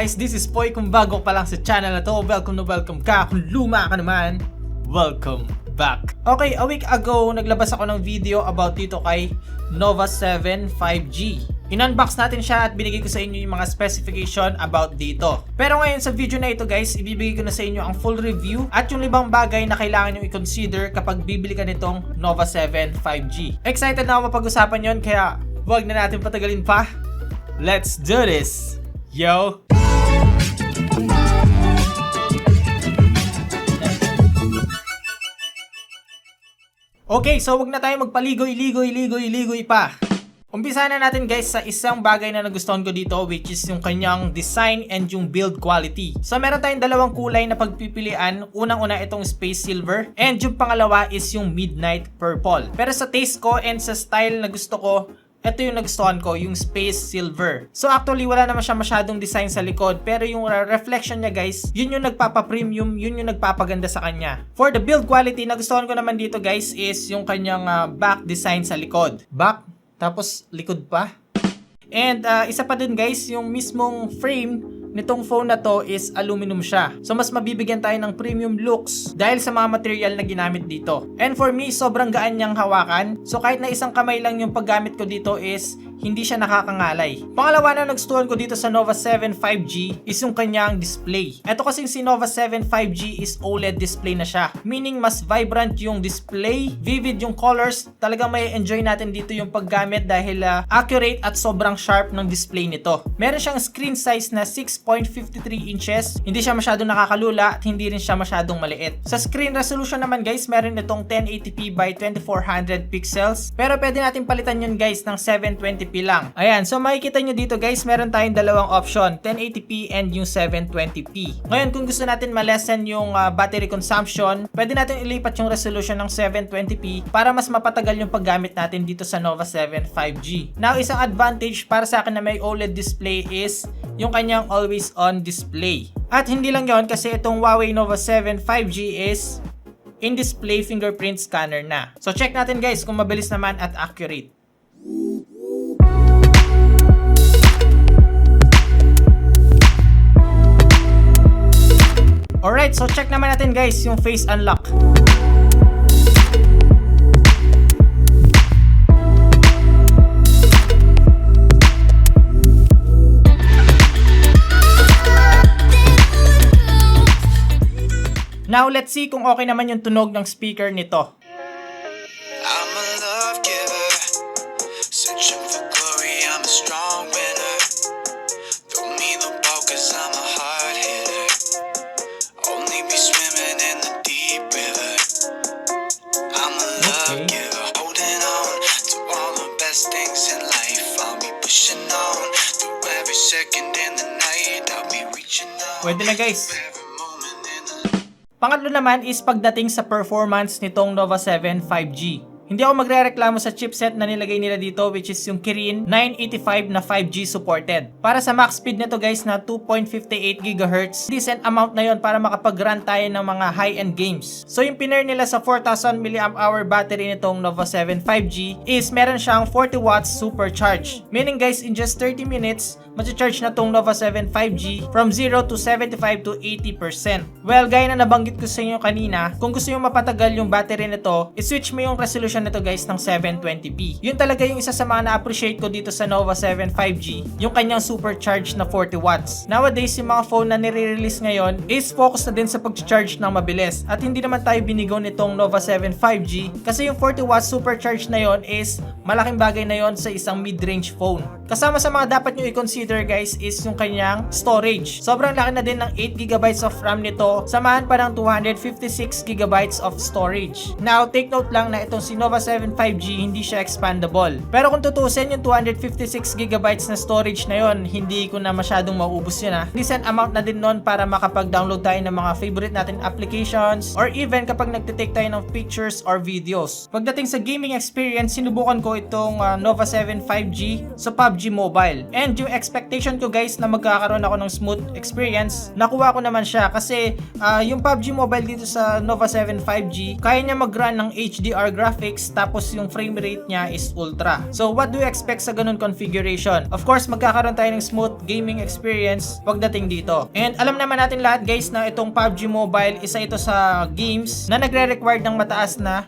guys, this is Poy. Kung bago pa lang sa channel na to, welcome ka. Kung luma ka naman, welcome back. Okay, a week ago, naglabas ako ng video about dito kay Nova 7 5G. In-unbox natin siya at binigay ko sa inyo yung mga specification about dito. Pero ngayon sa video na ito guys, ibibigay ko na sa inyo ang full review at yung libang bagay na kailangan nyo i-consider kapag bibili ka nitong Nova 7 5G. Excited na ako mapag-usapan yon, kaya wag na natin patagalin pa. Let's do this! Yo! Okay, so wag na tayo magpaligoy pa. Umpisa na natin guys sa isang bagay na nagustuhan ko dito, which is yung kanyang design and yung build quality. So meron tayong dalawang kulay na pagpipilian. Unang-una itong space silver and yung pangalawa is yung midnight purple. Pero sa taste ko and sa style na gusto ko, ito yung nagustuhan ko, yung space silver. So actually wala naman siya masyadong design sa likod, pero yung reflection niya guys, yun yung nagpapa-premium, yun yung nagpapaganda sa kanya. For the build quality, nagustuhan ko naman dito guys is yung kanyang back design sa likod. Back, tapos likod pa. And isa pa din guys, yung mismong frame nitong phone na to is aluminum siya. So mas mabibigyan tayo ng premium looks dahil sa mga material na ginamit dito. And for me, sobrang gaan niyang hawakan. So kahit na isang kamay lang yung paggamit ko dito is hindi siya nakakangalay. Pangalawa na nagustuhan ko dito sa Nova 7 5G is yung kanyang display. Ito kasing si Nova 7 5G is OLED display na siya. Meaning mas vibrant yung display, vivid yung colors. Talagang may enjoy natin dito yung paggamit dahil accurate at sobrang sharp ng display nito. Meron siyang screen size na 6.53 inches. Hindi siya masyadong nakakalula at hindi rin siya masyadong maliit. Sa screen resolution naman guys, meron itong 1080p by 2400 pixels. Pero pwede natin palitan yun guys ng 720p lang. Ayan, so makikita nyo dito guys, meron tayong dalawang option, 1080p and yung 720p. Ngayon, kung gusto natin ma-lessen yung battery consumption, pwede natin ilipat yung resolution ng 720p para mas mapatagal yung paggamit natin dito sa Nova 7 5G. Now, isang advantage para sa akin na may OLED display is yung kanyang always on display. At hindi lang yon, kasi itong Huawei Nova 7 5G is in-display fingerprint scanner na. So check natin guys kung mabilis naman at accurate. Alright, so check naman natin guys yung face unlock. Now, let's see kung okay naman yung tunog ng speaker nito. I'm a love giver, searching for glory, I'm a strong winner. Throw me the ball cause I'm a hard hitter. Only be swimming in the deep river. I'm a love giver, holding on to all the best things in life. I'll be pushing on through every second in the night. I'll be reaching out. Pwede na guys. Every moment in the Pangatlo naman is pagdating sa performance nitong Nova 7 5G. Hindi ako magrereklamo sa chipset na nilagay nila dito, which is yung Kirin 985 na 5G supported. Para sa max speed nito guys na 2.58 GHz, decent amount na yon para makapag-run tayo ng mga high-end games. So yung pinair nila sa 4000 mAh battery nitong Nova 7 5G is meron siyang 40 watts supercharge. Meaning guys, in just 30 minutes, ma-charge na tong Nova 7 5G from 0 to 75 to 80%. Well, gaya na nabanggit ko sa inyo kanina, kung gusto nyo mapatagal yung battery nito, i-switch mo yung resolution nito guys ng 720p. Yun talaga yung isa sa mga na-appreciate ko dito sa Nova 7 5G, yung kanyang supercharge na 40 watts. Nowadays, yung mga phone na nire-release ngayon is focus na din sa pag-charge ng mabilis. At hindi naman tayo binigo nitong Nova 7 5G kasi yung 40 watts supercharge na yon is malaking bagay na yon sa isang mid-range phone. Kasama sa mga dapat nyo i-consider guys is yung kanyang storage. Sobrang laki na din ng 8GB of RAM nito, samahan pa ng 256GB of storage. Now, take note lang na itong si Nova 7 5G hindi siya expandable. Pero kung tutusin yung 256GB na storage na yon, hindi ko na masyadong mauubos yun ha. Decent amount na din nun para makapag-download tayo ng mga favorite natin applications or even kapag nagtitake tayo ng pictures or videos. Pagdating sa gaming experience, sinubukan ko itong Nova 7 5G sa PUBG Mobile. And yung expectation ko guys na magkakaroon ako ng smooth experience, nakuha ko naman siya kasi yung PUBG Mobile dito sa Nova 7 5G, kaya niya mag-run ng HDR graphics graphics, tapos yung frame rate niya is ultra. So what do you expect sa ganun configuration? Of course, magkakaroon tayo ng smooth gaming experience pagdating dito. And alam naman natin lahat guys na itong PUBG Mobile, isa ito sa games na nagre-require ng mataas na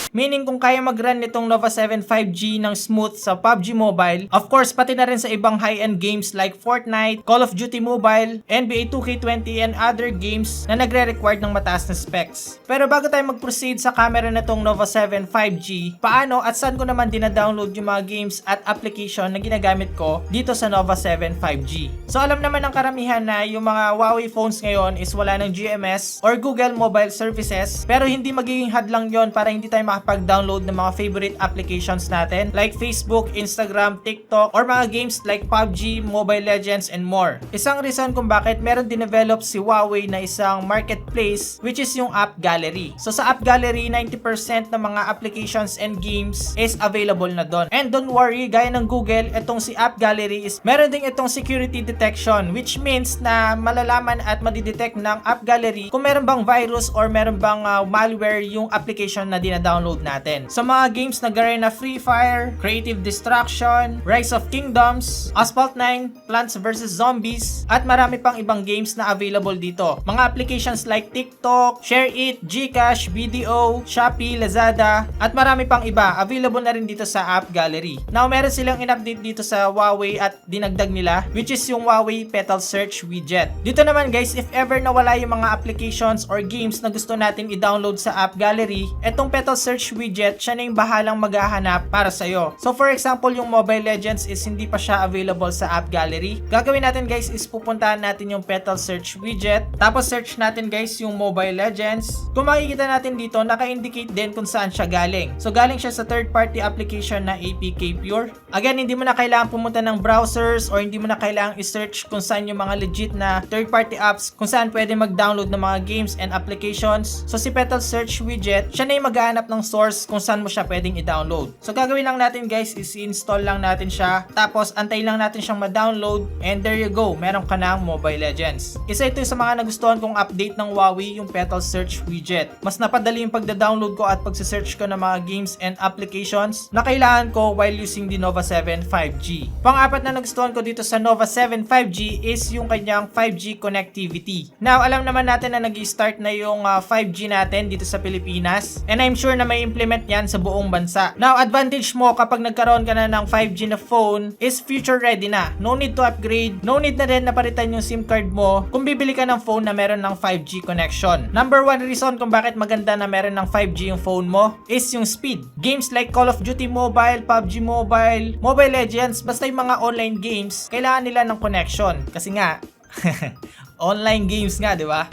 meaning kung kaya mag-run nitong Nova 7 5G ng smooth sa PUBG Mobile, of course, pati na rin sa ibang high-end games like Fortnite, Call of Duty Mobile, NBA 2K20, and other games na nagre-require ng mataas na specs. Pero bago tayo mag-proceed sa camera nitong Nova 7 5G, paano at saan ko naman dina-download yung mga games at application na ginagamit ko dito sa Nova 7 5G? So alam naman ng karamihan na yung mga Huawei phones ngayon is wala ng GMS or Google Mobile Services, pero hindi magiging hadlang yon para hindi tayo makapag-download ng mga favorite applications natin like Facebook, Instagram, TikTok, or mga games like PUBG, Mobile Legends, and more. Isang reason kung bakit meron dinevelop si Huawei na isang marketplace which is yung App Gallery. So sa App Gallery, 90% ng mga applications and games is available na doon. And don't worry, gaya ng Google, itong si App Gallery is meron ding itong security detection, which means na malalaman at madidetect ng App Gallery kung meron bang virus or meron bang malware yung application na dina-download natin. Sa mga games na gaya na Free Fire, Creative Destruction, Rise of Kingdoms, Asphalt 9, Plants vs. Zombies, at marami pang ibang games na available dito. Mga applications like TikTok, ShareIt, Gcash, BDO, Shopee, Lazada, at marami pang iba available na rin dito sa App Gallery. Now, meron silang in-update dito sa Huawei at dinagdag nila, which is yung Huawei Petal Search Widget. Dito naman guys, if ever nawala yung mga applications or games na gusto natin i-download sa App Gallery, etong Petal Search Widget, siya na yung bahalang maghahanap para sa'yo. So for example, yung Mobile Legends is hindi pa siya available sa App Gallery. Gagawin natin guys is pupuntahan natin yung Petal Search Widget, tapos search natin guys yung Mobile Legends. Kung makikita natin dito, naka-indicate din kung saan siya galing. So galing siya sa third-party application na APK Pure. Again, hindi mo na kailangan pumunta ng browsers or hindi mo na kailangan i-search kung saan yung mga legit na third-party apps kung saan pwede mag-download ng mga games and applications. So si Petal Search Widget, siya na yung maghahanap ng source kung saan mo siya pwedeng i-download. So gagawin lang natin guys is install lang natin siya, tapos antayin lang natin siyang ma-download, and there you go, meron ka ng Mobile Legends. Isa ito sa mga nagustuhan kong update ng Huawei, yung Petal Search Widget. Mas napadali yung pagda-download ko at pagse-search ko ng mga games and applications na kailangan ko while using the Nova 7 5G. Pang-apat na nagustuhan ko dito sa Nova 7 5G is yung kanyang 5G connectivity. Now, alam naman natin na nag-start na yung 5G natin dito sa Pilipinas, and I'm sure na may implement yan sa buong bansa. Now, advantage mo kapag nagkaroon ka na ng 5G na phone is future ready na. No need to upgrade. No need na rin na palitan yung SIM card mo kung bibili ka ng phone na meron ng 5G connection. Number one reason kung bakit maganda na meron ng 5G yung phone mo is yung speed. Games like Call of Duty Mobile, PUBG Mobile, Mobile Legends, basta yung mga online games, kailangan nila ng connection. Kasi nga, online games nga, di ba?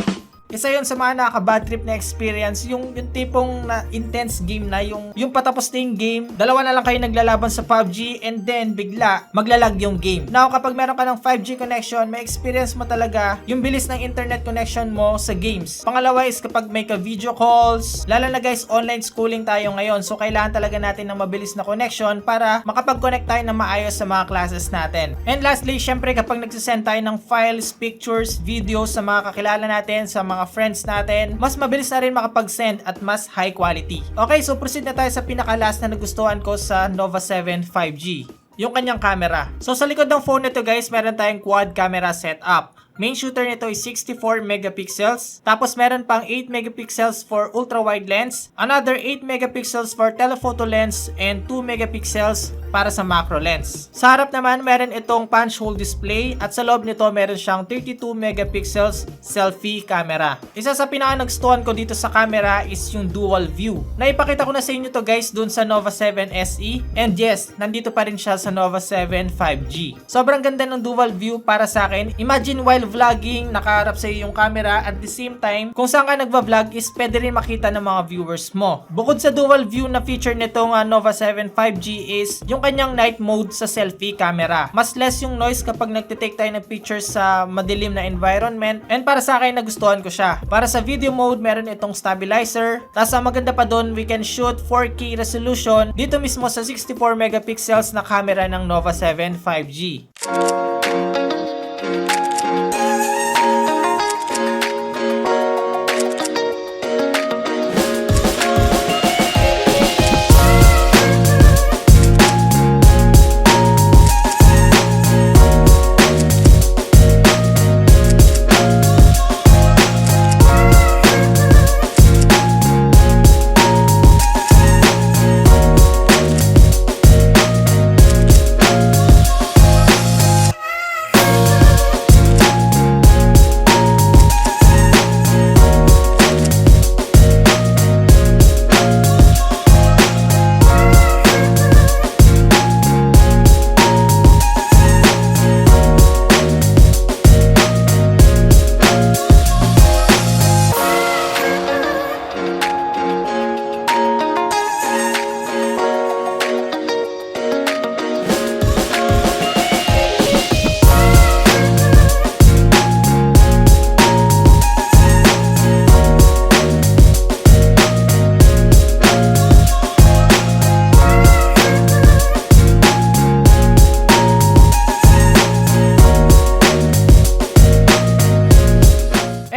Isa yun sa mga nakaka-bad trip na experience, yung tipong na intense game na, yung patapos na yung game, dalawa na lang kayo naglalaban sa PUBG, and then bigla maglalag yung game. Now, kapag meron ka ng 5G connection, may experience mo talaga yung bilis ng internet connection mo sa games. Pangalawa is kapag may ka-video calls, lalo na guys, online schooling tayo ngayon, so kailangan talaga natin ng mabilis na connection para makapag-connect tayo ng maayos sa mga classes natin. And lastly, syempre kapag nagsisend tayo ng files, pictures, videos sa mga kakilala natin, sa mga friends natin, mas mabilis na rin makapag-send at mas high quality. Okay, so proceed na tayo sa pinaka-last na nagustuhan ko sa Nova 7 5G, yung kanyang camera. So sa likod ng phone nito guys, meron tayong quad camera setup. Main shooter nito is 64 megapixels. Tapos meron pang 8 megapixels for ultra wide lens, another 8 megapixels for telephoto lens, and 2 megapixels para sa macro lens. Sa harap naman, meron itong punch hole display, at sa loob nito meron siyang 32 megapixels selfie camera. Isa sa pinaka-nagustuhan ko dito sa camera is yung dual view. Naipakita ko na sa inyo to guys dun sa Nova 7 SE, and yes, nandito pa rin siya sa Nova 7 5G. Sobrang ganda ng dual view para sa akin. Imagine while vlogging, nakaharap sa iyo yung camera, at the same time, kung saan ka nagva-vlog is pwede rin makita ng mga viewers mo. Bukod sa dual view na feature nitong Nova 7 5G is yung kanyang night mode sa selfie camera. Mas less yung noise kapag nagtitake tayo ng pictures sa madilim na environment, and para sa akin nagustuhan ko siya. Para sa video mode, meron itong stabilizer. Tapos ang maganda pa doon, we can shoot 4K resolution dito mismo sa 64 megapixels na camera ng Nova 7 5G.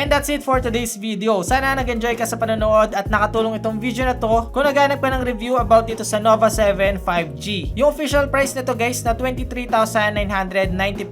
And that's it for today's video. Sana nag-enjoy ka sa panonood at nakatulong itong video na to kung naghanap ka ng review about dito sa Nova 7 5G. Yung official price nito guys na 23,990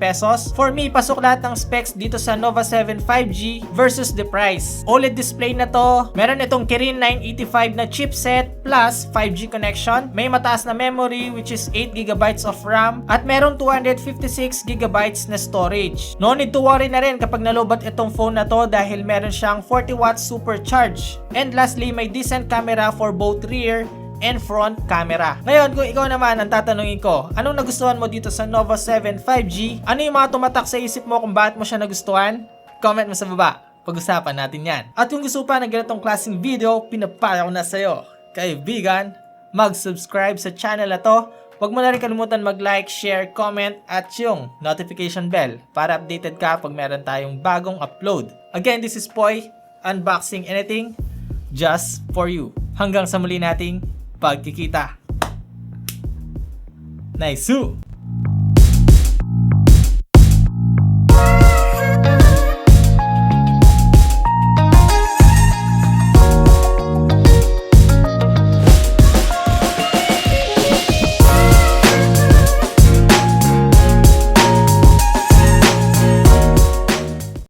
pesos. For me, pasok lahat ng specs dito sa Nova 7 5G versus the price. OLED display na to, meron itong Kirin 985 na chipset plus 5G connection. May mataas na memory which is 8GB of RAM at merong 256GB na storage. No need to worry na rin kapag nalobat itong phone na to dahil meron siyang 40W supercharge. And lastly, may decent camera for both rear and front camera. Ngayon, kung ikaw naman ang tatanungin ko, anong nagustuhan mo dito sa Nova 7 5G? Ano yung mga tumatak sa isip mo kung bakit mo siya nagustuhan? Comment mo sa baba. Pag-usapan natin yan. At kung gusto pa ng ganitong klaseng video, pinapala ko na sa'yo. Kaibigan, mag-subscribe sa channel na to. Huwag mo na rin kalimutan mag-like, share, comment at yung notification bell para updated ka pag meron tayong bagong upload. Again, this is Poy, unboxing anything just for you. Hanggang sa muli nating pagkikita. Nice!